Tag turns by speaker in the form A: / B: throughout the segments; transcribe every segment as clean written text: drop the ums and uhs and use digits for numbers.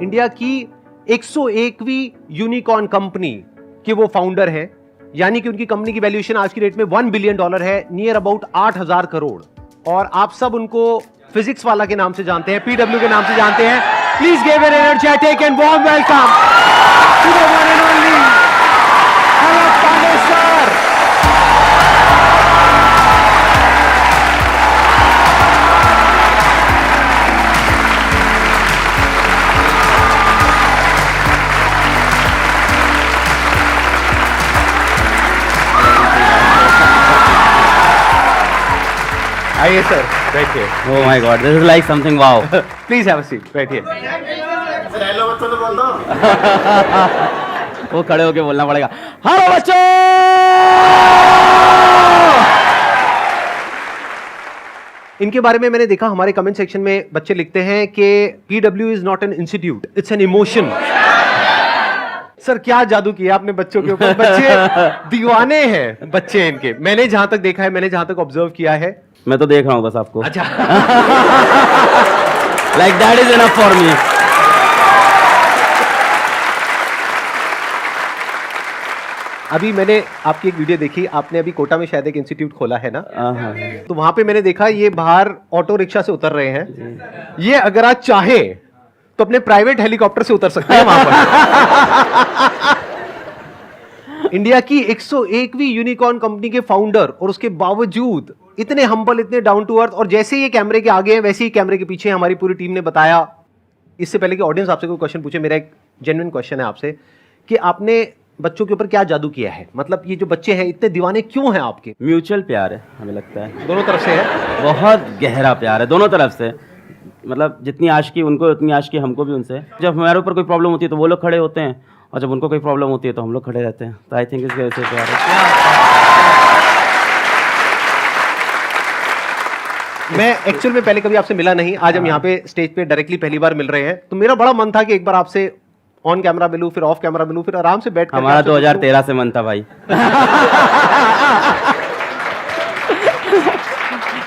A: India की 101वीं unicorn company के वो फाउंडर हैं, यानी कि उनकी कंपनी की वैल्यूएशन आज की डेट में $1 बिलियन है, नियर अबाउट 8,000 करोड़। और आप सब उनको फिजिक्स वाला के नाम से जानते हैं, पीडब्ल्यू के नाम से जानते हैं। Please give an energetic and warm welcome to the one and only Alakh Pandey sir. आइए सर, बैठिए।
B: Oh my God, this is like something wow.
A: Please have a seat, बैठिए।
C: हेलो बच्चों तो बोल दो।
B: वो खड़े होके बोलना पड़ेगा। हेलो बच्चों।
A: इनके बारे में मैंने देखा, हमारे कमेंट सेक्शन में बच्चे लिखते हैं कि PW is not an institute, it's an emotion. Sir क्या जादू किया आपने बच्चों के ऊपर, बच्चे दीवाने हैं बच्चे इनके। मैंने जहां तक देखा है, मैंने जहां तक ऑब्जर्व किया है।
B: मैं तो देख रहा हूँ बस आपको।
A: अच्छा।
B: Like that is enough for me.
A: अभी मैंने आपकी एक वीडियो देखी, आपने अभी कोटा में शायद एक इंस्टीट्यूट खोला है ना,
B: हाँ।
A: तो वहां पे मैंने देखा ये बाहर ऑटो रिक्शा से उतर रहे हैं। ये अगर आप चाहें तो अपने प्राइवेट हेलीकॉप्टर से उतर सकते हैं वहां पर। इंडिया की 101वीं यूनिकॉर्न कंपनी के फाउंडर, और उसके बावजूद इतने हम्बल, इतने डाउन टू अर्थ। और जैसे ये कैमरे के आगे हैं वैसे ही कैमरे के पीछे हमारी पूरी टीम ने बताया। इससे पहले कि ऑडियंस आपसे कोई क्वेश्चन पूछे, मेरा एक जेन्युइन क्वेश्चन है आपसे कि आपने बच्चों के ऊपर क्या जादू किया है? मतलब ये जो बच्चे हैं इतने दीवाने क्यों हैं आपके?
B: म्यूचुअल प्यार है, हमें लगता है
A: दोनों तरफ से है,
B: बहुत गहरा प्यार है दोनों तरफ से। मतलब जितनी आशिकी उनको उतनी आशिकी हमको भी उनसे। जब हमारे ऊपर कोई प्रॉब्लम होती है तो वो लोग खड़े होते हैं, और जब उनको कोई प्रॉब्लम होती है तो हम लोग खड़े रहते हैं। तो आई थिंक इसके वजह से प्यार है।
A: मैं एक्चुअल में पहले कभी आपसे मिला नहीं, आज हम यहाँ पे स्टेज पे डायरेक्टली पहली बार मिल रहे हैं, तो मेरा बड़ा मन था कि एक बार आपसे ऑन कैमरा मिलूं, फिर ऑफ कैमरा मिलूं, फिर आराम से बैठ कर।
B: हमारा 2013 से मन था भाई।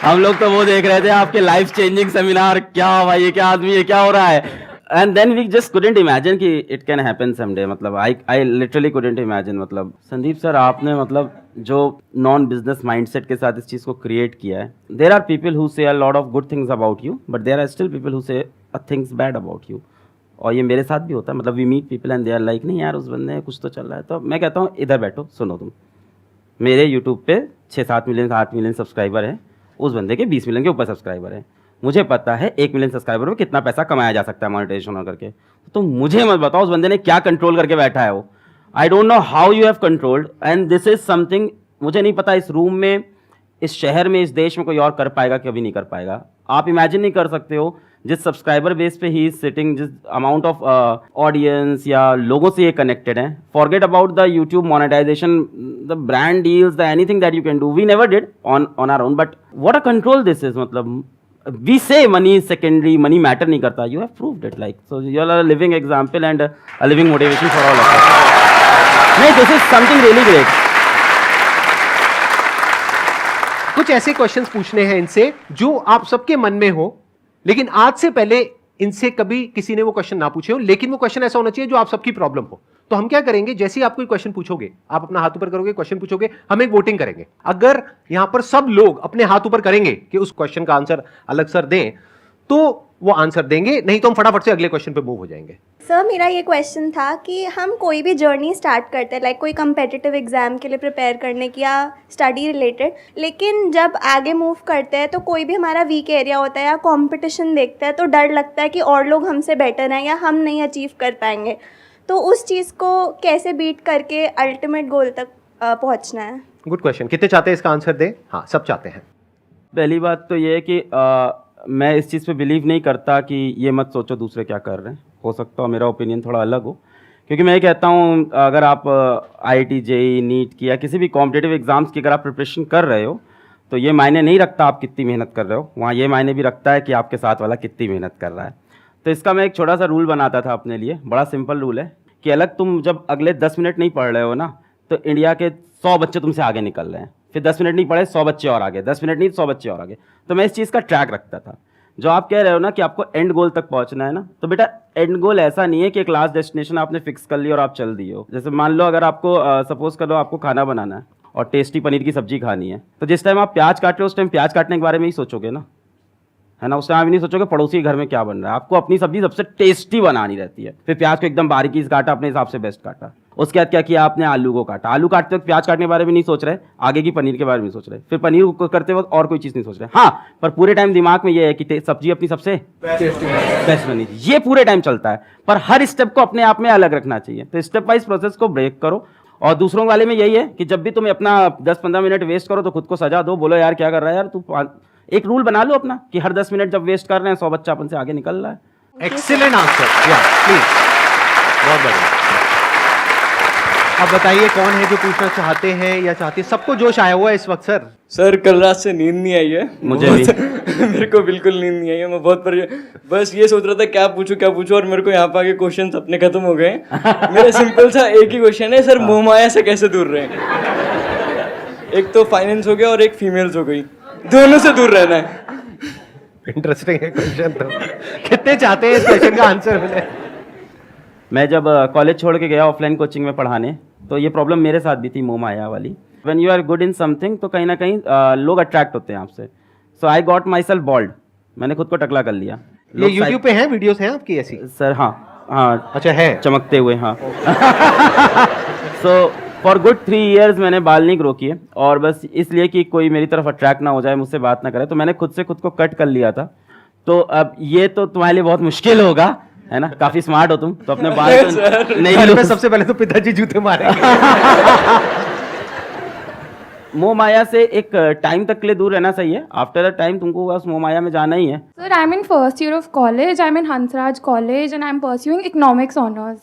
B: हम लोग तो वो देख रहे थे आपके लाइफ चेंजिंग सेमिनार, क्या भाई ये क्या आदमी है, क्या हो रहा है। And then we just couldn't imagine कि इट कैन हैपन समडे। मतलब आई लिटरली कुडंट इमेजिन। मतलब संदीप सर आपने मतलब जो नॉन बिजनेस माइंडसेट के साथ इस चीज़ को क्रिएट किया है। There are people who say a lot of good things about you, but there are still people who say a things bad about you. और ये मेरे साथ भी होता है। मतलब we meet people and they are like नहीं यार उस बंदे कुछ तो चल रहा है। तो मैं कहता हूँ इधर बैठो, सुनो तुम। मेरे यूट्यूब पे 6-7 मिलियन 8 मिलियन सब्सक्राइबर हैं, उस बंदे के 20 मिलियन के ऊपर सब्सक्राइबर हैं। मुझे पता है 1 मिलियन सब्सक्राइबर में कितना पैसा कमाया जा सकता है मोनेटाइजेशन करके। तो मुझे मत बताओ उस बंदे ने क्या कंट्रोल करके बैठा है वो। I don't know how you have controlled, and this is something मुझे नहीं पता इस रूम में, इस शहर में, इस देश में कोई और कर पाएगा, कभी नहीं कर पाएगा। आप इमेजिन नहीं कर सकते हो जिस सब्सक्राइबर बेस पे ही इज सिटिंग, जिस अमाउंट ऑफ ऑडियंस या लोगों से ये कनेक्टेड है। Forget about the YouTube monetisation, the brand deals, the anything that you can do, we never did on our own, but what a control this is. मतलब we say money is secondary, money matter नहीं करता, you have proved it, like so you are a living example and a living motivation for all of us. नहीं, this is something really great.
A: कुछ ऐसे questions पूछने हैं इनसे जो आप सबके मन में हो, लेकिन आज से पहले इनसे कभी किसी ने वो क्वेश्चन ना पूछे हो, लेकिन वो क्वेश्चन ऐसा होना चाहिए जो आप सबकी प्रॉब्लम हो। तो हम क्या करेंगे, जैसे ही आप कोई क्वेश्चन पूछोगे, आप अपना हाथ ऊपर करोगे, क्वेश्चन पूछोगे, हम एक वोटिंग करेंगे। अगर यहां पर सब लोग अपने हाथ ऊपर करेंगे कि उस क्वेश्चन का आंसर अलग सर दें, तो वो आंसर देंगे, नहीं तो हम फटाफट से अगले क्वेश्चन पे मूव हो जाएंगे।
D: सर मेरा ये क्वेश्चन था कि हम कोई भी जर्नी स्टार्ट करते हैं, लाइक कोई कम्पिटिटिव एग्जाम के लिए प्रिपेयर करने की या स्टडी रिलेटेड, लेकिन जब आगे मूव करते हैं तो कोई भी हमारा वीक एरिया होता है या कंपटीशन देखते हैं तो डर लगता है कि और लोग हमसे बेटर हैं या हम नहीं अचीव कर पाएंगे। तो उस चीज़ को कैसे बीट करके अल्टीमेट गोल तक पहुंचना है?
A: Good question. कितने चाहते हैं इसका आंसर दें? हाँ, सब चाहते हैं।
B: पहली बात तो ये है कि मैं इस चीज़ पे बिलीव नहीं करता कि ये मत सोचो दूसरे क्या कर रहे हैं। हो सकता है मेरा ओपिनियन थोड़ा अलग हो, क्योंकि मैं ये कहता हूँ अगर आप IIT JEE नीट की या किसी भी कॉम्पिटिटिव एग्जाम्स की अगर आप प्रिपरेशन कर रहे हो तो ये मायने नहीं रखता आप कितनी मेहनत कर रहे हो, वहाँ ये मायने भी रखता है कि आपके साथ वाला कितनी मेहनत कर रहा है। तो इसका मैं एक छोटा सा रूल बनाता था अपने लिए, बड़ा सिंपल रूल है कि अलग तुम जब अगले 10 मिनट नहीं पढ़ रहे हो ना, तो इंडिया के 100 बच्चे तुमसे आगे निकल रहे हैं, फिर 10 मिनट नहीं पढ़े 100 बच्चे और आगे, 10 मिनट नहीं 100 बच्चे और आगे। तो मैं इस चीज़ का ट्रैक रखता था। जो आप कह रहे हो ना कि आपको एंड गोल तक पहुंचना है ना, तो बेटा एंड गोल ऐसा नहीं है कि एक लास्ट डेस्टिनेशन आपने फिक्स कर ली और आप चल दिए हो। जैसे मान लो अगर आपको सपोज करो आपको खाना बनाना है और टेस्टी पनीर की सब्जी खानी है, तो जिस टाइम आप प्याज काट रहे हो उस टाइम प्याज काटने के बारे में ही सोचोगे ना, है ना। उस टाइम आप नहीं सोचोगे पड़ोसी के घर में क्या बन रहा है। आपको अपनी सब्जी सबसे टेस्टी बनानी रहती है। फिर प्याज को एकदम बारीकी से काटा, अपने हिसाब से बेस्ट काटा। उसके बाद क्या किया आपने, आलू को काटा। आलू काटते वक्त प्याज काटने के बारे में नहीं सोच रहे, आगे की पनीर के बारे में सोच रहे। फिर पनीर को करते वक्त और कोई चीज़ नहीं सोच रहे। हाँ, पर पूरे टाइम दिमाग में ये है कि सब्जी अपनी सबसे बेस्ट बनी थी, ये पूरे टाइम चलता है। पर हर स्टेप को अपने आप में अलग रखना चाहिए। तो स्टेप वाइज प्रोसेस को ब्रेक करो। और दूसरों वाले में यही है कि जब भी तुम अपना 10-15 मिनट वेस्ट करो तो खुद को सजा दो, बोलो यार क्या कर रहा है यार तू। एक रूल बना लो अपना कि हर 10 मिनट जब वेस्ट कर रहे हैं 100 बच्चा अपन से आगे निकल रहा है।
A: एक्सीलेंट आंसर, या प्लीज, बहुत बढ़िया। अब बताइए कौन है जो पूछना चाहते हैं या चाहती है? सबको जोश आया हुआ है इस वक्त सर।
E: सर कल रात से नींद नहीं आई है
B: मुझे भी।
E: मेरे को बिल्कुल नींद नहीं आई है, मैं बहुत बस ये सोच रहा था क्या पूछूं और मेरे को यहाँ पे आके क्वेश्चन अपने खत्म हो गए। मेरा सिंपल सा एक ही क्वेश्चन है सर, मोहमाया से कैसे दूर रहें? एक तो फाइनेंस हो गया और एक फीमेल्स हो गई, दोनों से दूर रहना है।
A: इंटरेस्टिंग है क्वेश्चन। तो कितने चाहते हैं इस क्वेश्चन का आंसर मिले?
B: मैं जब कॉलेज छोड़ के गया ऑफलाइन कोचिंग में पढ़ाने, तो ये प्रॉब्लम मेरे साथ भी थी, मोह माया वाली। When you are good in something तो कहीं ना कहीं लोग अट्रैक्ट होते हैं आपसे। So I got myself bold, मैंने खुद को टकला कर लिया।
A: ये यूट्यूब पे हैं वीडियोस हैं आपकी ऐसी?
B: सर हाँ
A: अच्छा है,
B: चमकते हुए, हाँ। सो फॉर गुड 3 years मैंने बाल नहीं ग्रो किए, और बस इसलिए कि कोई मेरी तरफ अट्रैक्ट ना हो जाए, मुझसे बात ना करे, तो मैंने खुद से खुद को कट कर लिया था। तो अब ये तो तुम्हारे लिए बहुत मुश्किल होगा, है ना, काफी स्मार्ट हो तुम, तो अपने बाल तो नहीं
A: घर
B: लो।
A: में सबसे पहले तो पिताजी जूते मारेंगे।
B: मोह माया से एक टाइम तक के लिए दूर रहना सही है। आफ्टर अ टाइम तुमको बस मोह माया में जाना ही है।
F: Sir, I'm in first year of college. I'm in Hansraj College and I'm pursuing economics honors.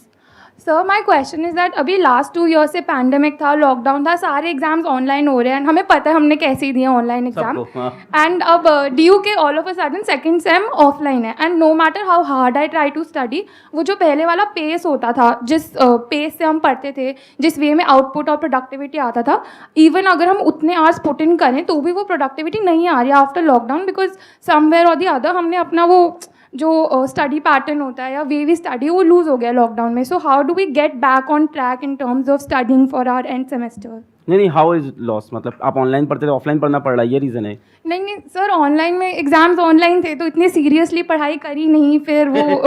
F: Sir, my question is that अभी last 2 years से pandemic था, लॉकडाउन था, सारे एग्जाम्स ऑनलाइन हो रहे हैं, हमें पता है हमने कैसे दिए ऑनलाइन एग्जाम।
B: सबको, हाँ।
F: एंड अब ड्यू के all of a sudden second same offline है, and no matter how hard I try to study, वो जो पहले वाला पेस होता था, जिस पेस से हम पढ़ते थे, जिस वे में आउटपुट और प्रोडक्टिविटी आता था, इवन अगर हम उतने आवर्स पुट इन करें तो भी वो प्रोडक्टिविटी नहीं आ रही after lockdown, because somewhere or the other हमने अपना वो जो स्टडी पैटर्न होता है या वे वी स्टडी वो लूज हो गया लॉकडाउन में। So how do we get back on track in terms of studying for our end semester?
B: नहीं, हाउ इज लॉस, मतलब आप ऑनलाइन पढ़ते थे, ऑफलाइन पढ़ना पड़ रहा है, ये रीजन है?
F: नहीं सर, ऑनलाइन में एग्जाम्स ऑनलाइन थे तो इतने सीरियसली पढ़ाई करी नहीं, फिर वो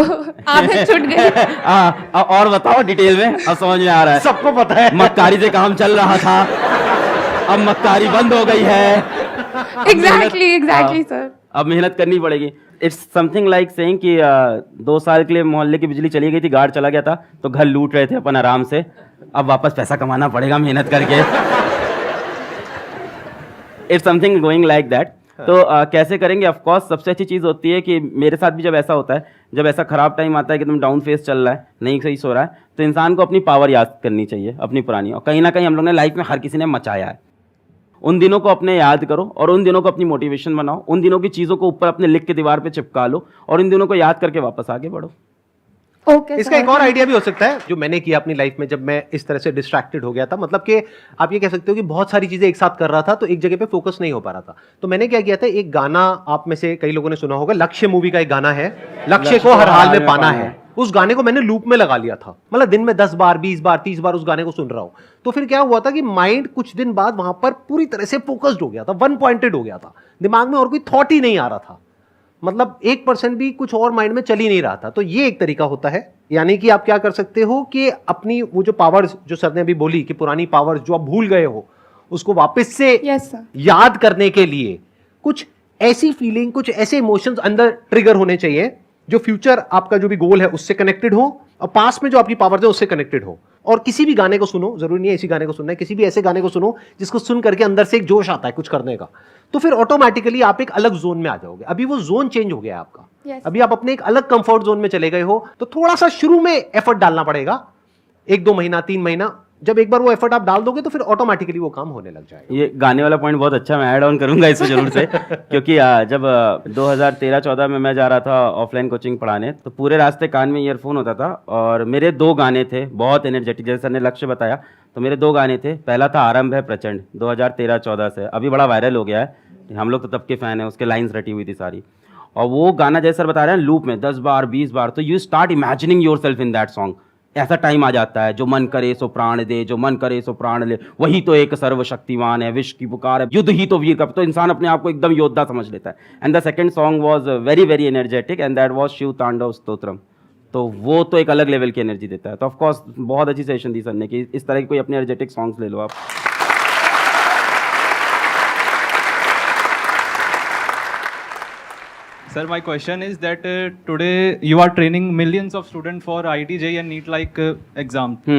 F: आदत छूट गई।
B: और बताओ डिटेल में, अब समझ में आ रहा है।
A: सबको पता है
B: मक्कारी से काम चल रहा था, अब मक्कारी बंद हो गई है।
F: एग्जैक्टली सर,
B: अब मेहनत करनी पड़ेगी। इट्स समथिंग लाइक सेइंग कि 2 साल के लिए मोहल्ले की बिजली चली गई थी, गार्ड चला गया था, तो घर लूट रहे थे अपन आराम से, अब वापस पैसा कमाना पड़ेगा मेहनत करके। It's something going like that. तो कैसे करेंगे? ऑफ कोर्स सबसे अच्छी चीज़ होती है कि मेरे साथ भी जब ऐसा होता है, जब ऐसा खराब टाइम आता है कि तुम डाउन फेस चल रहा है, नहीं सही सो रहा है, तो इंसान को अपनी पावर याद करनी चाहिए, अपनी पुरानी। और कहीं ना कहीं हम लोग ने लाइफ में हर किसी ने मचाया है, उन दिनों को अपने याद करो और उन दिनों को अपनी मोटिवेशन बनाओ, उन दिनों की चीज़ों को ऊपर अपने लिख के दीवार पे चिपका लो और इन दिनों को याद करके वापस आगे बढ़ो।
F: ओके।
A: इसका एक और आइडिया भी हो सकता है जो मैंने किया अपनी लाइफ में, जब मैं इस तरह से डिस्ट्रैक्टेड हो गया था, मतलब कि आप ये कह सकते हो कि बहुत सारी चीजें एक साथ कर रहा था तो एक जगह पे फोकस नहीं हो पा रहा था। तो मैंने क्या किया था, एक गाना आप में से कई लोगों ने सुना होगा, लक्ष्य मूवी का एक गाना है, लक्ष्य को हर हाल में पाना है। उस गाने को मैंने लूप में लगा लिया था, मतलब दिन में 10 बार 20 बार 30 बार उस गाने को सुन रहा हूं। तो फिर क्या हुआ था कि माइंड कुछ दिन बाद वहां पर पूरी तरह से फोकस्ड हो गया था, वन पॉइंटेड हो गया था, दिमाग में और कोई थॉट ही नहीं आ रहा था, मतलब 1% भी कुछ और माइंड में चल ही नहीं रहा था। तो ये एक तरीका होता है, यानी कि आप क्या कर सकते हो कि अपनी वो जो पावर्स जो सर ने अभी बोली कि पुरानी पावर्स जो आप भूल गए हो, उसको वापस से याद करने के लिए कुछ ऐसी फीलिंग, कुछ ऐसे इमोशंस अंदर ट्रिगर होने चाहिए जो फ्यूचर आपका जो भी गोल है उससे कनेक्टेड हो और पास में जो आपकी पावर्स है उससे कनेक्टेड हो। और किसी भी गाने को सुनो, जरूरी नहीं है इसी गाने को सुनना है, किसी भी ऐसे गाने को सुनो जिसको सुन करके अंदर से एक जोश आता है कुछ करने का, तो फिर ऑटोमेटिकली आप एक अलग जोन में आ जाओगे। अभी वो जोन चेंज हो गया है आपका, अभी आप अपने एक अलग कंफर्ट जोन में चले गए हो, तो थोड़ा सा शुरू में एफर्ट डालना पड़ेगा, 1-2 महीना 3 महीना। जब एक बार वो एफर्ट आप डाल दोगे तो फिर ऑटोमेटिकली वो काम होने लग जाएगा।
B: ये गाने वाला पॉइंट बहुत अच्छा, मैं ऐड ऑन करूंगा इसको जरूर से। क्योंकि जब 2013-14 में मैं जा रहा था ऑफलाइन कोचिंग पढ़ाने, तो पूरे रास्ते कान में ईयरफोन होता था और मेरे 2 गाने थे बहुत एनर्जेटिक, जैसे सर ने लक्ष्य बताया, तो मेरे 2 गाने थे। पहला था आरंभ है प्रचंड, 2013-14 से, अभी बड़ा वायरल हो गया है, हम लोग तो तब के फैन हैं, उसके लाइन्स रटी हुई थी सारी। और वो गाना जैसे सर बता रहे हैं लूप में 10 बार 20 बार, तो you start imagining your self in that song. ऐसा टाइम आ जाता है, जो मन करे सो प्राण दे, जो मन करे सो प्राण ले, वही तो एक सर्वशक्तिमान है, विश्व की पुकार है, युद्ध ही तो वीर का, तो इंसान अपने आप को एकदम योद्धा समझ लेता है। And the second song was very very energetic and that was Shiv Tandav Stotram. तो वो तो एक अलग लेवल की एनर्जी देता है। तो ऑफ कोर्स बहुत अच्छी सेशन दी सर ने कि इस तरह की कोई अपने एनर्जेटिक सॉन्ग्स ले लो आप।
G: Sir, my question is that today you are training millions of students for IIT JEE and NEET like exams.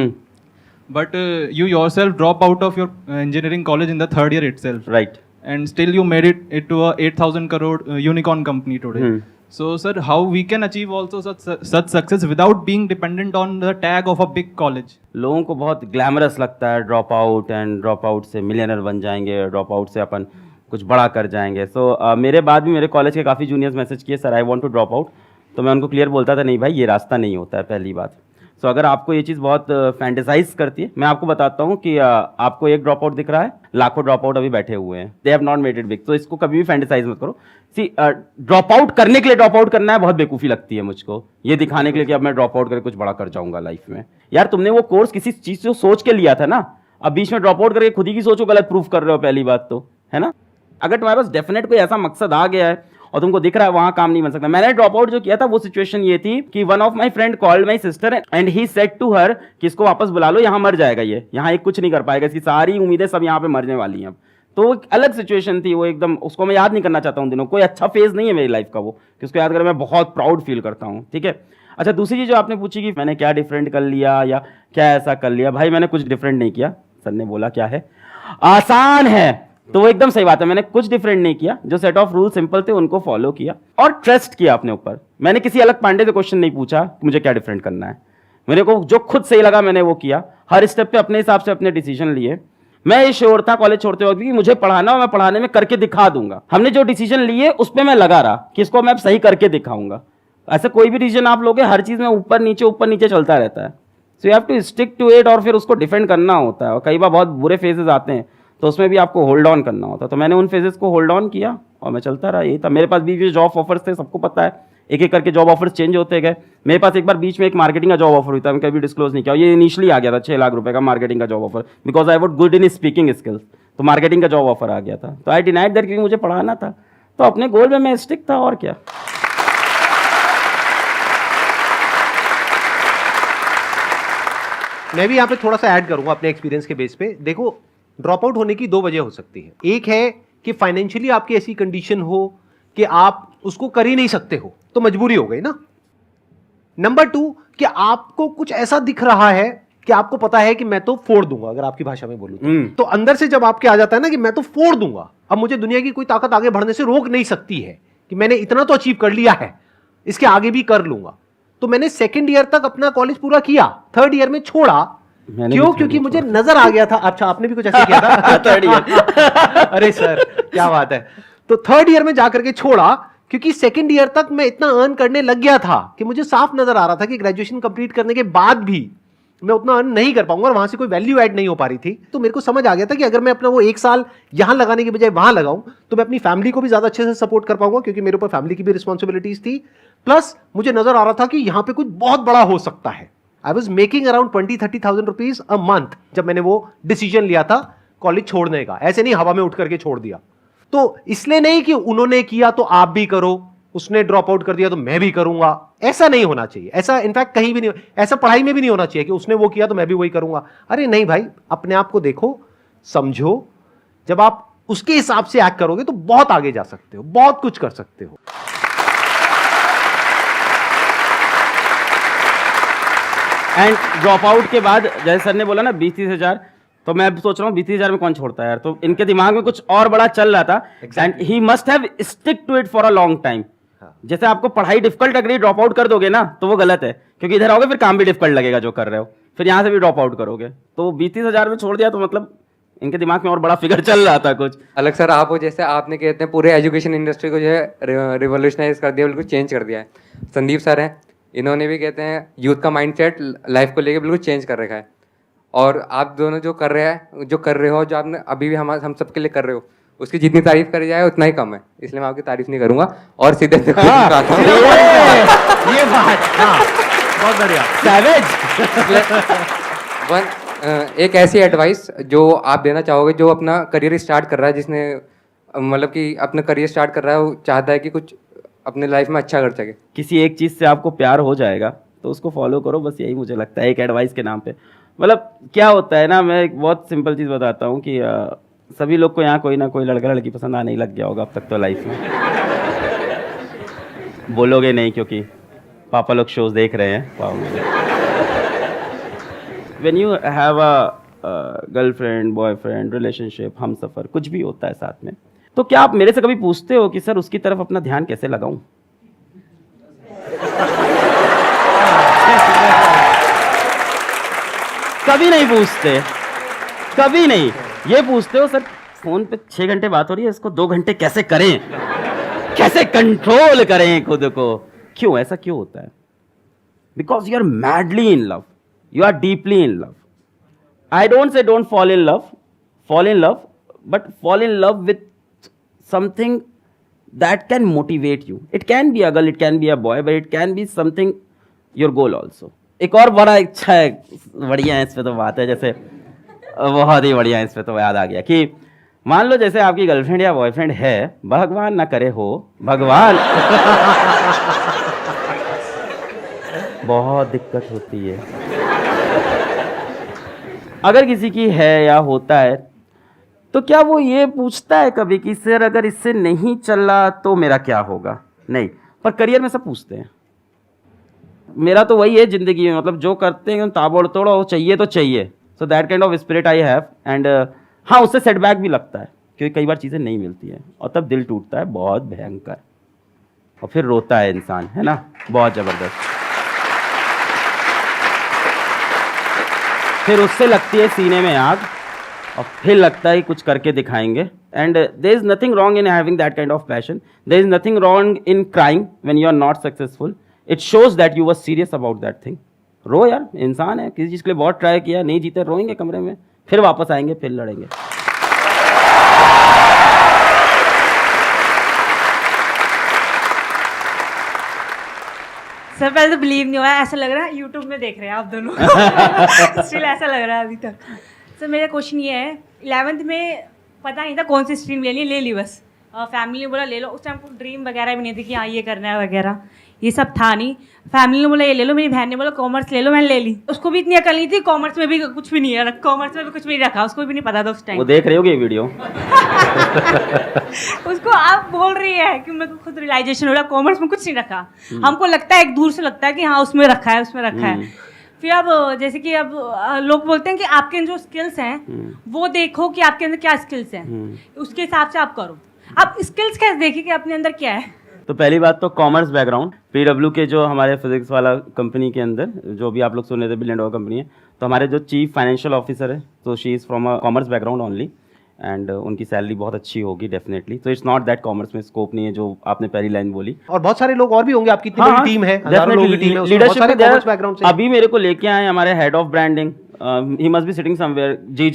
G: But you yourself drop out of your engineering college in the third year itself.
B: Right.
G: And still you made it to a 8,000 crore unicorn company today. So sir, how we can achieve also such success without being dependent on the tag of a big college?
B: लोगों को बहुत glamorous लगता है drop out, and drop out से millionaire बन जाएंगे, drop out से अपन कुछ बड़ा कर जाएंगे। सो मेरे बाद भी मेरे कॉलेज के काफ़ी जूनियर्स मैसेज किए sir I want to drop out, तो मैं उनको क्लियर बोलता था नहीं भाई ये रास्ता नहीं होता है पहली बात। सो अगर आपको ये चीज़ बहुत फैंटेसाइज करती है, मैं आपको बताता हूँ कि आपको एक ड्रॉप आउट दिख रहा है, लाखों ड्रॉप आउट अभी बैठे हुए हैं, they have not made it big. तो इसको कभी भी फैंटेसाइज मत करो। सी ड्रॉप आउट करने के लिए ड्रॉप आउट करना है बहुत बेवकूफ़ी लगती है मुझको, ये दिखाने के लिए कि अब मैं ड्रॉप आउट करके कुछ बड़ा कर जाऊंगा लाइफ में। यार तुमने वो कोर्स किसी चीज़ से सोच के लिया था ना, अब बीच में ड्रॉप आउट करके खुद ही की सोचो गलत प्रूफ कर रहे हो, पहली बात तो है ना। अगर तुम्हारे पास डेफिनेट कोई ऐसा मकसद आ गया है और तुमको दिख रहा है वहां काम नहीं बन सकता। मैंने ड्रॉप आउट जो किया था वो सिचुएशन ये थी कि one of my friend called my sister and he said to her कि इसको वापस बुला लो, यहाँ मर जाएगा ये, यहाँ एक कुछ नहीं कर पाएगा, इसकी सारी उम्मीदें सब यहाँ पे मरने वाली हैं अब। तो एक अलग सिचुएशन थी वो, एकदम उसको मैं याद नहीं करना चाहता हूँ दिनों, कोई अच्छा फेज नहीं है मेरी लाइफ का वो कि उसको याद कर मैं बहुत प्राउड फील करता हूँ। ठीक है, अच्छा दूसरी चीज़ जो आपने पूछी कि मैंने क्या डिफरेंट कर लिया या क्या ऐसा कर लिया, भाई मैंने कुछ डिफरेंट नहीं किया। सर ने बोला क्या है आसान है, तो वो एकदम सही बात है, मैंने कुछ डिफरेंट नहीं किया, जो सेट ऑफ रूल सिंपल थे उनको फॉलो किया और ट्रस्ट किया अपने ऊपर। मैंने किसी अलग पांडे से क्वेश्चन नहीं पूछा कि मुझे क्या डिफरेंट करना है, मेरे को जो खुद सही लगा मैंने वो किया, हर स्टेप पे अपने हिसाब से अपने डिसीजन लिए। मैं ये श्योर था कॉलेज छोड़ते वक्त कि मुझे पढ़ाना और मैं पढ़ाने में करके दिखा दूंगा। हमने जो डिसीजन लिए उस पर मैं लगा रहा कि इसको मैं सही करके दिखाऊंगा। ऐसे कोई भी डिसीजन आप लोगे हर चीज में ऊपर नीचे चलता रहता है, so you have to stick to it और फिर उसको डिफेंड करना होता है। और कई बार बहुत बुरे फेजेस आते हैं तो उसमें भी आपको होल्ड ऑन करना होता है, तो मैंने उन फेजेस को होल्ड ऑन किया और मैं चलता रहा। यही था, मेरे पास भी जॉब ऑफर्स थे, सबको पता है, एक एक करके जॉब ऑफर्स चेंज होते गए। मेरे पास एक बार बीच में एक मार्केटिंग का जॉब ऑफर हुआ था, मैं कभी डिस्क्लोज नहीं किया, ये इनिशियली आ गया था 6 लाख रुपए का मार्केटिंग का job offer, because I what good in speaking skills, तो मार्केटिंग का जॉब ऑफर आ गया था। तो आई डिनाइड दैट क्योंकि मुझे पढ़ाना था, तो अपने गोल में मैं स्टिक था और क्या।
A: मैं भी यहाँ पे थोड़ा सा ऐड करूंगा अपने एक्सपीरियंस के बेस पे। देखो ड्रॉप आउट होने की 2 वजह हो सकती है, एक है कि फाइनेंशियली आपकी ऐसी कंडीशन हो कि आप उसको कर ही नहीं सकते हो, तो मजबूरी हो गई ना। नंबर 2 कि आपको कुछ ऐसा दिख रहा है कि आपको पता है कि मैं तो फोड़ दूंगा, अगर आपकी भाषा में बोलूं तो अंदर से जब आपके आ जाता है ना कि मैं तो फोड़ दूंगा, अब मुझे दुनिया की कोई ताकत आगे बढ़ने से रोक नहीं सकती है, कि मैंने इतना तो अचीव कर लिया है, इसके आगे भी कर लूंगा। तो मैंने 2nd ईयर तक अपना कॉलेज पूरा किया, 3rd ईयर में छोड़ा। क्यों? क्योंकि मुझे नजर आ गया था। अच्छा आपने भी कुछ ऐसे किया था?
B: 3rd ईयर
A: अरे सर क्या बात है। तो 3rd ईयर में जाकर के छोड़ा क्योंकि 2nd ईयर तक मैं इतना अर्न करने लग गया था कि मुझे साफ नजर आ रहा था कि ग्रेजुएशन कंप्लीट करने के बाद भी मैं उतना अर्न नहीं कर पाऊंगा और वहां से कोई वैल्यू ऐड नहीं हो पा रही थी। तो मेरे को समझ आ गया था कि अगर मैं अपना वो 1 साल यहां लगाने के बजाय वहां लगाऊं तो मैं अपनी फैमिली को भी ज्यादा अच्छे से सपोर्ट कर पाऊंगा, क्योंकि मेरे ऊपर फैमिली की भी रिस्पॉन्सिबिलिटीज थी। प्लस मुझे नजर आ रहा था कि यहां पे कुछ बहुत बड़ा हो सकता है। I was making around 20-30,000 rupees a month जब मैंने वो डिसीजन लिया था कॉलेज छोड़ने का। ऐसे नहीं हवा में उठ करके छोड़ दिया। तो इसलिए नहीं कि उन्होंने किया तो आप भी करो, उसने ड्रॉप आउट कर दिया तो मैं भी करूंगा, ऐसा नहीं होना चाहिए। ऐसा इनफैक्ट कहीं भी नहीं, ऐसा पढ़ाई में भी नहीं होना चाहिए कि उसने वो किया तो मैं भी वही करूंगा। अरे नहीं भाई, अपने आप को देखो, समझो, जब आप उसके हिसाब से एक्ट करोगे तो बहुत आगे जा सकते हो, बहुत कुछ कर सकते हो।
B: एंड ड्रॉप आउट के बाद जैसे सर ने बोला ना 20-30 हजार, तो मैं सोच रहा हूँ 20-30 हजार में कौन छोड़ता है यार, तो इनके दिमाग में कुछ और बड़ा चल रहा था and he must have stick to it for a long time. जैसे आपको पढ़ाई डिफिकल्ट लग रही है, ड्रॉप आउट कर दोगे ना तो वो गलत है, क्योंकि इधर आओगे फिर काम भी डिफिकल्ट लगेगा जो कर रहे हो, फिर यहाँ से भी ड्रॉप आउट करोगे। तो 20-30 हजार में छोड़ दिया तो मतलब इनके दिमाग में और बड़ा फिगर चल रहा था कुछ
H: अलग। सर आप वो जैसे आपने कहते हैं पूरे एजुकेशन इंडस्ट्री को जो है रिवोल्यूशनाइज कर दिया, बिल्कुल चेंज कर दिया है। संदीप सर हैं, इन्होंने भी कहते हैं यूथ का माइंडसेट लाइफ को लेके बिल्कुल चेंज कर रखा है। और आप दोनों जो कर रहे हो, जो आपने अभी भी हम सबके लिए कर रहे हो, उसकी जितनी तारीफ करी जाए उतना ही कम है, इसलिए मैं आपकी तारीफ नहीं करूंगा और सीधे
A: ये बात, हाँ, बहुत बढ़िया।
B: सैवेज।
H: एक ऐसी एडवाइस जो आप देना चाहोगे जो अपना करियर स्टार्ट कर रहा है, जिसने मतलब कि अपना करियर स्टार्ट कर रहा है, वो चाहता है कि कुछ अपने लाइफ में अच्छा कर सके।
B: किसी एक चीज़ से आपको प्यार हो जाएगा तो उसको फॉलो करो, बस यही मुझे लगता है एक एडवाइस के नाम पे। मतलब क्या होता है ना, मैं एक बहुत सिंपल चीज़ बताता हूँ कि सभी लोग को यहाँ कोई ना कोई लड़का लड़की पसंद आने ही लग गया होगा अब तक तो लाइफ में। बोलोगे नहीं क्योंकि पापा लोग शोज देख रहे हैं। When you have a girlfriend, boyfriend, relationship, हम सफ़र, कुछ भी होता है साथ में, तो क्या आप मेरे से कभी पूछते हो कि सर उसकी तरफ अपना ध्यान कैसे लगाऊं? कभी नहीं पूछते, कभी नहीं। ये पूछते हो सर फोन पे 6 घंटे बात हो रही है, इसको 2 घंटे कैसे करें, कैसे कंट्रोल करें खुद को? क्यों ऐसा क्यों होता है? Because you are madly in love, you are deeply in love. I don't say don't fall in love, fall in love, but fall in love with something that can motivate you. It can be a girl, it can be a boy, but it can be something your goal also. एक और बड़ा अच्छा है, बढ़िया है इस पे तो बात है, जैसे बहुत ही बढ़िया है इस पे तो याद आ गया कि मान लो जैसे आपकी गर्लफ्रेंड या बॉयफ्रेंड है, भगवान ना करे हो, भगवान बहुत दिक्कत होती है अगर किसी की है या होता है, तो क्या वो ये पूछता है कभी कि सर अगर इससे नहीं चला तो मेरा क्या होगा? नहीं, पर करियर में सब पूछते हैं। मेरा तो वही है जिंदगी में, मतलब जो करते हैं ताबड़ तोड़ चाहिए तो चाहिए। So that kind of spirit I have. And हाँ, उससे सेटबैक भी लगता है क्योंकि कई बार चीज़ें नहीं मिलती हैं और तब दिल टूटता है बहुत भयंकर, और फिर रोता है इंसान, है ना, बहुत ज़बरदस्त। फिर उससे लगती है सीने में आग और फिर लगता है कुछ करके दिखाएंगे। And there is nothing wrong in having that kind of passion, there is nothing wrong in crying when you are not successful. It shows that you were serious about that thing. रो यार, इंसान है, किसी चीज़ के लिए बहुत try किया, नहीं जीते, रोएंगे कमरे में, फिर वापस आएंगे, फिर लड़ेंगे।
I: सर पहले तो बिलीव नहीं हुआ, ऐसा लग रहा है यूट्यूब में देख रहे हैं आप दोनों। स्टिल ऐसा लग रहा है अभी तक। सर मेरा क्वेश्चन ये है, 11th में पता नहीं था कौन सी स्ट्रीम लेनी है, ले ली बस। फैमिली ने बोला ले लो, उस टाइम को ड्रीम वगैरह भी नहीं थी कि हाँ ये करना है वगैरह, ये सब था नहीं। फैमिली ने बोला ये ले लो, मेरी बहन ने बोला कॉमर्स ले लो, मैंने ले ली। उसको भी इतनी अकल नहीं थी, कॉमर्स में भी कुछ भी नहीं है, कॉमर्स में भी कुछ भी नहीं रखा, उसको भी नहीं पता था उस टाइम।
B: वो देख रहे होगे ये वीडियो।
I: उसको आप बोल रही है कि मेरे को खुद रियलाइजेशन हो रहा है कॉमर्स में कुछ नहीं रखा। हमको लगता है एक दूर से लगता है कि हाँ उसमें रखा है, उसमें रखा है। फिर अब जैसे कि अब लोग बोलते हैं कि आपके जो स्किल्स हैं वो देखो कि आपके अंदर क्या स्किल्स हैं, उसके हिसाब से आप करो। आप स्किल्स कैसे देखिए कि अपने अंदर क्या है?
B: तो पहली बात तो कॉमर्स बैकग्राउंड, पीडब्ल्यू के जो हमारे फिजिक्स वाला कंपनी के अंदर जो भी आप लोग सुन रहे थे बिलियन डॉलर कंपनी है, तो हमारे जो चीफ फाइनेंशियल ऑफिसर है तो she is from a commerce background only, and उनकी सैलरी बहुत अच्छी होगी डेफिनेटली। तो इट्स नॉट दैट कॉमर्स में स्कोप नहीं है जो आपने पहली लाइन बोली।
A: और बहुत सारे लोग और भी होंगे, आपकी इतनी बड़ी टीम है, हजारों लोगों की टीम है, उसमें बहुत सारे कॉमर्स बैकग्राउंड से।
B: अभी मेरे को लेके आए हमारे head of branding, he must be sitting somewhere, जी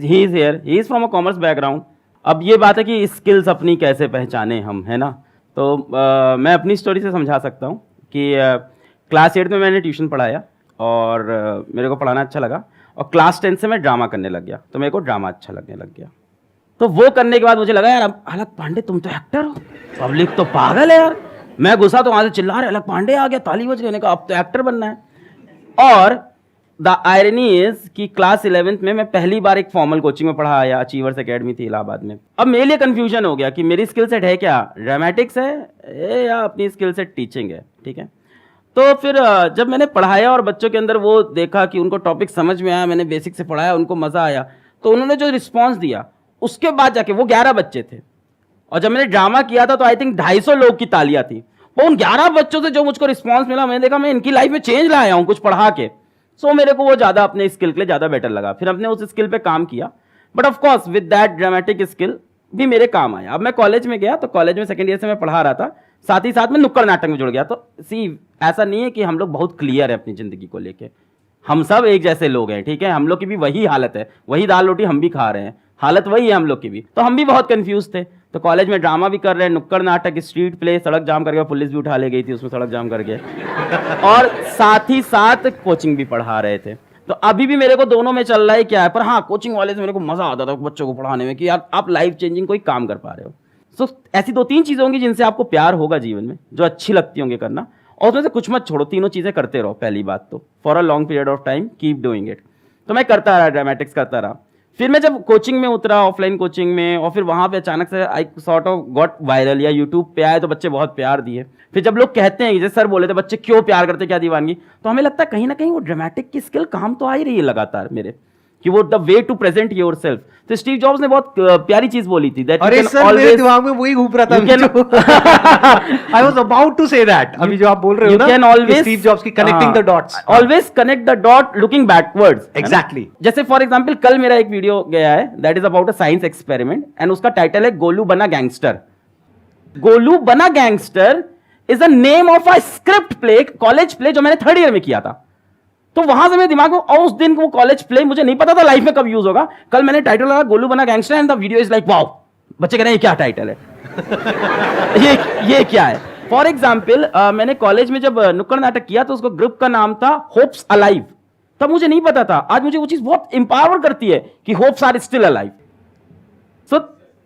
B: he is here, he is from a commerce background. अब ये बात है कि स्किल्स अपनी कैसे पहचाने हम, है ना। तो मैं अपनी स्टोरी से समझा सकता हूँ कि क्लास 8 में मैंने ट्यूशन पढ़ाया और मेरे को पढ़ाना अच्छा लगा, और क्लास 10 से मैं ड्रामा करने लग गया, तो मेरे को ड्रामा अच्छा लगने लग गया। तो वो करने के बाद मुझे लगा यार अब अलग पांडे तुम तो एक्टर हो, पब्लिक तो पागल है यार। मैं घुसा तो वहाँ से चिल्ला रहे अलग पांडे आ गया, ताली बज गई, अब तो एक्टर बनना है। और द आयरनी इज कि क्लास 11th में मैं पहली बार एक फॉर्मल कोचिंग में पढ़ा आया, अचीवर्स एकेडमी थी इलाहाबाद में। अब मेरे लिए कंफ्यूजन हो गया कि मेरी स्किल सेट है क्या, ड्रामेटिक्स है या अपनी स्किल सेट टीचिंग है, ठीक है। तो फिर जब मैंने पढ़ाया और बच्चों के अंदर वो देखा कि उनको टॉपिक समझ में आया, मैंने बेसिक से पढ़ाया, उनको मज़ा आया, तो उन्होंने जो रिस्पॉन्स दिया उसके बाद जाके वो 11 बच्चे थे, और जब मैंने ड्रामा किया था तो आई थिंक 250 लोग की तालियां थी। वो उन 11 बच्चों से जो मुझको रिस्पॉन्स मिला, मैंने देखा मैं इनकी लाइफ में चेंज लाया हूँ कुछ पढ़ा के। सो मेरे को वो ज़्यादा अपने स्किल के लिए ज़्यादा बेटर लगा, फिर अपने उस स्किल पे काम किया। But of course with that dramatic skill भी मेरे काम आया। अब मैं कॉलेज में गया तो कॉलेज में सेकंड ईयर से मैं पढ़ा रहा था, साथ ही साथ में नुक्कड़ नाटक में जुड़ गया। तो सी ऐसा नहीं है कि हम लोग बहुत क्लियर है अपनी ज़िंदगी को लेके, हम सब एक जैसे लोग हैं, ठीक है, हम लोग की भी वही हालत है, वही दाल रोटी हम भी खा रहे हैं। हालत वही है हम लोग की भी। तो हम भी बहुत कंफ्यूज थे। तो कॉलेज में ड्रामा भी कर रहे हैं, नुक्कड़ नाटक, स्ट्रीट प्ले, सड़क जाम करके पुलिस भी उठा ले गई थी उसमें सड़क जाम करके, और साथ ही साथ कोचिंग भी पढ़ा रहे थे। तो अभी भी मेरे को दोनों में चल रहा है क्या है, पर हाँ कोचिंग वाले से मेरे को मजा आता था बच्चों को पढ़ाने में कि यार आप लाइफ चेंजिंग कोई काम कर पा रहे हो। सो ऐसी 2-3 चीजें होंगी जिनसे आपको प्यार होगा जीवन में, जो अच्छी लगती होंगी करना, और उसमें से कुछ मत छोड़ो, तीनों चीजें करते रहो। पहली बात तो for a long period of time keep doing it. तो मैं करता रहा, ड्रामेटिक्स करता रहा। फिर मैं जब कोचिंग में उतरा, ऑफलाइन कोचिंग में, और फिर वहां पे अचानक से I sort of got viral, या यूट्यूब पे आए तो बच्चे बहुत प्यार दिए। फिर जब लोग कहते हैं, जैसे सर बोले थे बच्चे क्यों प्यार करते, क्या दीवानगी, तो हमें लगता है कहीं ना कहीं वो ड्रामेटिक की स्किल काम तो आ ही रही है लगातार मेरे, कि वो the way to present yourself. तो स्टीव जॉब्स ने बहुत प्यारी चीज बोली थी, दैट
A: अरे सर मेरे दिमाग में वही घूम रहा था, I was about to say that. अभी जो आप बोल रहे हो ना,
B: You can always,
A: Steve Jobs की connecting the dots,
B: always connect the dot looking backwards.
A: Exactly.
B: जैसे फॉर एग्जांपल कल मेरा एक वीडियो गया है, that is about a science experiment, and उसका टाइटल है गोलू बना गैंगस्टर। गोलू बना gangster is a name of a script play, college play, जो मैंने 3rd ईयर में किया था। तो वहां से मेरे दिमाग में, और उस दिन वो कॉलेज प्ले मुझे नहीं पता था लाइफ में कब यूज होगा। कल मैंने टाइटल लगा गोलू बना gangster, and the video is like wow, बच्चे कह रहे हैं ये क्या टाइटल है, ये क्या है। फॉर एग्जाम्पल मैंने कॉलेज में जब नुक्कड़ नाटक किया तो उसको ग्रुप का नाम था होप्स अलाइव। तब मुझे नहीं पता था, आज मुझे वो चीज बहुत इंपावर करती है कि hopes are still alive. So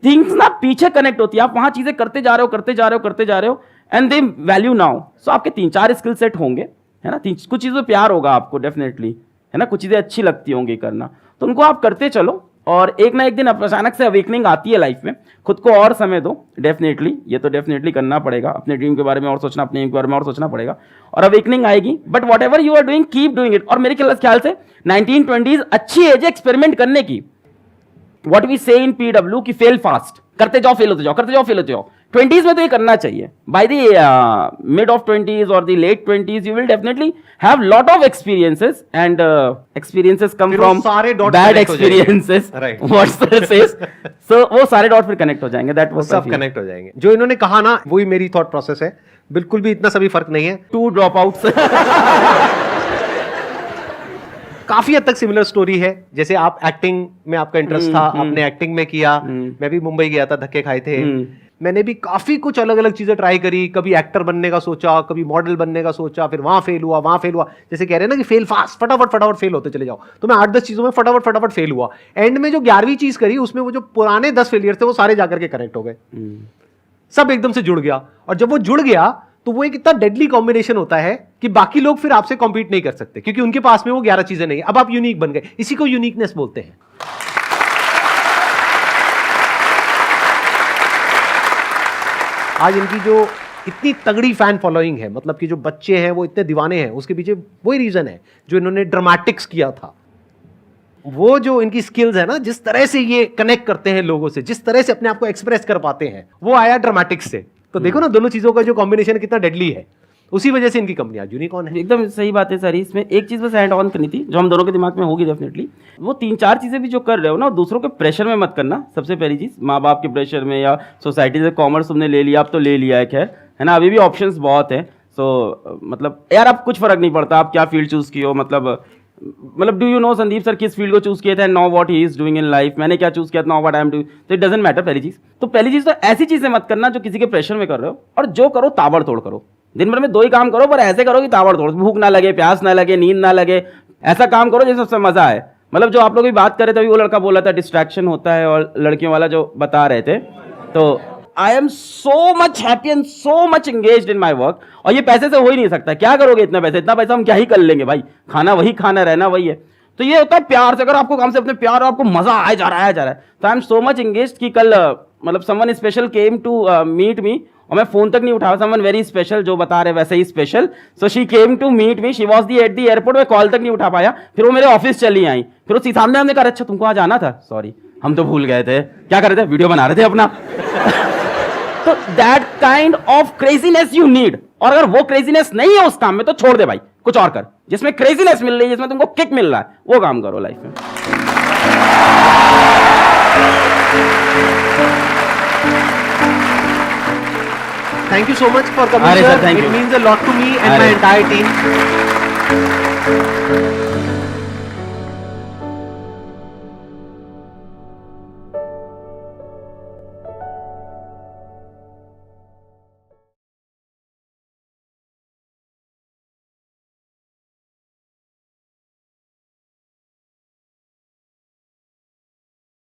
B: things ना पीछे कनेक्ट होती है, आप वहां चीजें करते जा रहे हो एंड दे वैल्यू नाउ। सो आपके 3-4 स्किल सेट होंगे, है ना, कुछ चीज़ों प्यार होगा आपको डेफिनेटली, है ना, कुछ चीज़ें अच्छी लगती होंगी करना, तो उनको आप करते चलो, और एक ना एक दिन अचानक से अवेकनिंग आती है लाइफ में। खुद को और समय दो, डेफिनेटली, ये तो डेफिनेटली करना पड़ेगा, अपने ड्रीम के बारे में और सोचना, अपने एम के बारे में और सोचना पड़ेगा, और अवेकनिंग आएगी। But whatever you are doing keep doing it. और मेरे ख्याल से 1920s अच्छी एज है एक्सपेरिमेंट करने की। व्हाट वी से इन पीडब्ल्यू की फेल फास्ट, करते जाओ फेल होते जाओ, करते जाओ फेल होते जाओ। 20s में तो ये करना चाहिए। By the mid of 20s और the late 20s you will definitely have lot of experiences, and experiences come from bad experiences, what's the says. So वो सारे डॉट फिर कनेक्ट हो जाएंगे, दैट वाज
A: सब कनेक्ट हो जाएंगे। जो इन्होंने कहा ना, वही मेरी थॉट प्रोसेस है, बिल्कुल भी इतना सभी फर्क नहीं है।
B: 2 ड्रॉप आउट्स
A: काफी हद तक सिमिलर स्टोरी है। जैसे आप एक्टिंग में आपका इंटरेस्ट था, आपने एक्टिंग में किया, मैं भी मुंबई गया था, धक्के खाए थे, मैंने भी काफी कुछ अलग अलग चीजें ट्राई करी, कभी एक्टर बनने का सोचा, कभी मॉडल बनने का सोचा, फिर वहां फेल हुआ। जैसे कह रहे हैं ना कि फेल फास्ट, फटाफट फेल होते चले जाओ, तो मैं 8-10 चीजों में फटाफट फेल हुआ। एंड में जो 11वीं चीज करी, उसमें वो जो पुराने 10 फेलियर थे वो सारे जाकर के कनेक्ट हो गए, सब एकदम से जुड़ गया। और जब वो जुड़ गया तो वो एक इतना डेडली कॉम्बिनेशन होता है कि बाकी लोग फिर आपसे कॉम्पीट नहीं कर सकते, क्योंकि उनके पास में वो 11 चीजें नहीं है। अब आप यूनिक बन गए, इसी को यूनिकनेस बोलते हैं। आज इनकी जो इतनी तगड़ी फैन फॉलोइंग है, मतलब कि जो बच्चे हैं वो इतने दीवाने हैं, उसके पीछे वही रीजन है जो इन्होंने ड्रामेटिक्स किया था। वो जो इनकी स्किल्स है ना, जिस तरह से ये कनेक्ट करते हैं लोगों से, जिस तरह से अपने आप को एक्सप्रेस कर पाते हैं, वो आया ड्रामेटिक्स से। तो देखो ना, दोनों चीजों का जो कॉम्बिनेशन कितना डेडली है, उसी वजह से इनकी कंपनी आज यूनिकॉर्न है।
B: एकदम सही बात है सर। इसमें एक चीज बस ऐड ऑन करनी थी, जो हम दोनों के दिमाग में होगी डेफिनेटली। वो 3-4 चीजें भी जो कर रहे हो ना, दूसरों के प्रेशर में मत करना। सबसे पहली चीज, माँ बाप के प्रेशर में या सोसाइटी से, कॉमर्स तुमने ले लिया, अब तो ले लिया है, खैर, है ना, अभी भी ऑप्शंस बहुत है। सो मतलब यार अब कुछ फर्क नहीं पड़ता आप क्या फील्ड चूज की हो। मतलब do you know Sandeep sir किस फील्ड को चूज किया था, know what he is doing in life, मैंने क्या चूज किया था, know what I am doing, तो इट डजंट मैटर। पहली चीज तो ऐसी चीजें मत करना जो किसी के प्रेशर में कर रहे हो, और जो करो ताबड़तोड़ करो। दिन भर में 2 ही काम करो, पर ऐसे करो कि ताबड़तोड़, भूख ना लगे, प्यास ना लगे, नींद ना लगे, ऐसा काम करो जिसमें सबसे मजा आए। मतलब जो आप लोग भी बात कर रहे थे, अभी वो लड़का बोला था डिस्ट्रैक्शन होता है, और लड़कियों वाला जो बता रहे थे, तो I am so much happy and so much engaged in my work. और ये पैसे से हो ही नहीं सकता, क्या करोगे इतना पैसा हम क्या ही कर लेंगे भाई, खाना वही खाना, रहना वही है। तो ये होता है प्यार से, अगर आपको काम से अपने प्यार और आपको मजा आया जा रहा है, तो I am so much engaged कि कल मतलब someone special came to meet me, और मैं फोन तक नहीं उठाया, समवन वेरी स्पेशल, जो बता रहे वैसे ही special. So she came to meet me, she was the at the airport, मैं कॉल तक नहीं उठा पाया, फिर वो मेरे ऑफिस चली आई, फिर वो सामने हमने कहा अच्छा तुमको आज आना था, सॉरी हम तो भूल गए थे, क्या कर रहे थे, वीडियो बना रहे थे अपना। तो that kind of craziness you need. और अगर वो क्रेजीनेस नहीं है उस काम में, तो छोड़ दे भाई, कुछ और कर, जिसमें क्रेजीनेस मिल रही है, जिसमें तुमको किक मिल रहा है, वो काम करो लाइफ में।
A: Thank you so much for coming,
B: Sir,
A: sir.
B: thank
A: It
B: you.
A: means a lot to me and my entire team.